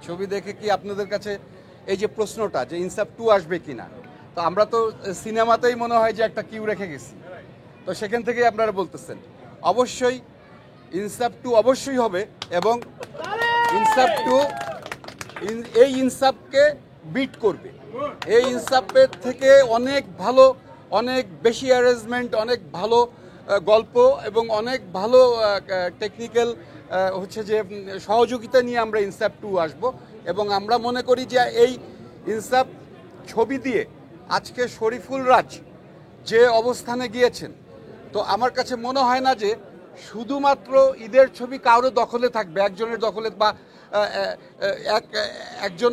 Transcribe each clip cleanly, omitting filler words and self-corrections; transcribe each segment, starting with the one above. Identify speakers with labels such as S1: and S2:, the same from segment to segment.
S1: ছবি দেখে কি আপনাদের কাছে এই যে প্রশ্নটা যে ইনসাফ 2 আসবে কিনা, তো আমরা তো সিনেমাতেই মনে হয় যে একটা কিউ রেখে গেছি, তো সেখান থেকেই আপনারা বলতেছেন অবশ্যই ইনসাফ 2 অবশ্যই হবে এবং ইনসাফ 2 এই ইনসাফকে বিট করবে। এই ইনসাফের থেকে অনেক ভালো, অনেক বেশি অ্যারেঞ্জমেন্ট, অনেক ভালো গল্প এবং অনেক ভালো টেকনিক্যাল হচ্ছে যে সহযোগিতা নিয়ে আমরা ইনসাফ 2 আসব। এবং আমরা মনে করি যে এই ইনসাফ ছবি দিয়ে আজকে শরীফুল রাজ যে অবস্থানে গিয়েছেন, তো আমার কাছে মনে হয় না যে শুধুমাত্র ঈদের ছবি কারো দখলে থাকবে, একজনের দখলে বা একজন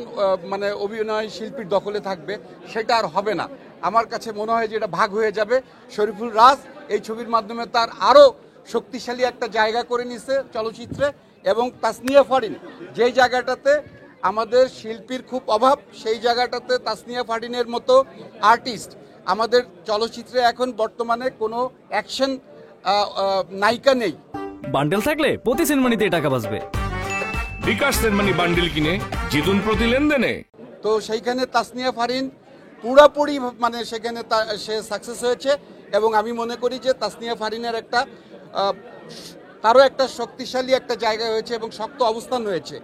S1: মানে অভিনয় শিল্পীর দখলে থাকবে, সেটা আর হবে না। আমার কাছে মনে হয় যে এটা ভাগ হয়ে যাবে। শরীফুল রাজ এই ছবির মাধ্যমে তার আরও শক্তিশালী একটা জায়গা করে নিছে চলচ্চিত্রে, এবং তাসনিয়া ফারিন যেই জায়গাটাতে আমাদের শিল্পীর খুব অভাব, সেই জায়গাটাতে তাসনিয়া ফারিনের মতো আর্টিস্ট আমাদের চলচ্চিত্রে এখন বর্তমানে কোনো অ্যাকশন নায়িকা নেই।
S2: বান্ডেল থাকলে প্রতি সিনেমানিতে টাকা বাঁচবে।
S3: বিকাশ সেনমানি বান্ডিল কিনে জিতুন প্রতি লেনদেনে।
S1: তো সেইখানে তাসনিয়া ফারিন পুরোপুরি মানে সেখানে সে সাকসেস হয়েছে, এবং আমি মনে করি যে তাসনিয়া ফারিনের একটা তারও একটা শক্তিশালী একটা জায়গা হয়েছে এবং শক্ত অবস্থান হয়েছে।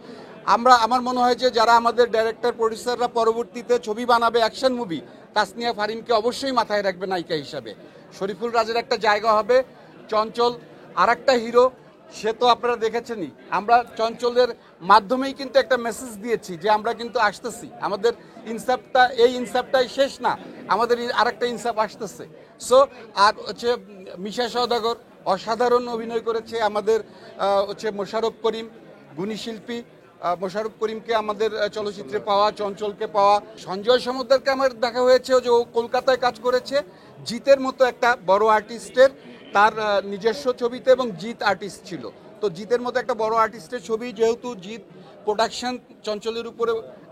S1: আমার মনে হয় যে যারা আমাদের ডাইরেক্টর প্রডিউসাররা পরবর্তীতে ছবি বানাবে অ্যাকশন মুভি, তাসনিয়া ফারিনকে অবশ্যই মাথায় রাখবে নায়িকা হিসাবে। শরীফুল রাজের একটা জায়গা হবে, চঞ্চল আর একটা হিরো, সে তো আপনারা দেখেছেনই। আমরা চঞ্চলের মাধ্যমেই কিন্তু একটা মেসেজ দিয়েছি যে আমরা কিন্তু আসতেছি, আমাদের ইনসাফটা এই ইনসাফটাই শেষ না, আমাদের আরেকটা ইনসাফ আসতেছে। সো আর হচ্ছে মিশা সওদাগর অসাধারণ অভিনয় করেছে, আমাদের হচ্ছে মোশাররফ করিম গুণী শিল্পী, মোশাররফ করিমকে আমাদের চলচ্চিত্রে পাওয়া, চঞ্চলকে পাওয়া, সঞ্জয় সমুদ্রকে আমার দেখা হয়েছে যে ও কলকাতায় কাজ করেছে জিতের মতো একটা বড় আর্টিস্টের, তার নিজস্ব ছবিতে, এবং জিৎ আর্টিস্ট ছিল। তো জিতের মতো একটা বড় আর্টিস্টের ছবি যেহেতু জিৎ প্রোডাকশন চঞ্চলের উপরে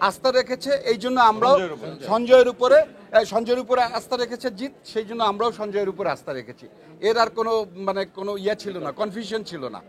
S1: আস্থা রেখেছে, এই জন্য আমরাও সঞ্জয়ের উপরে আস্থা রেখেছে জিৎ, সেই জন্য আমরাও সঞ্জয়ের উপরে আস্থা রেখেছি। এর আর কোনো মানে কোনো ইয়ে ছিল না, কনফিউশন ছিল না।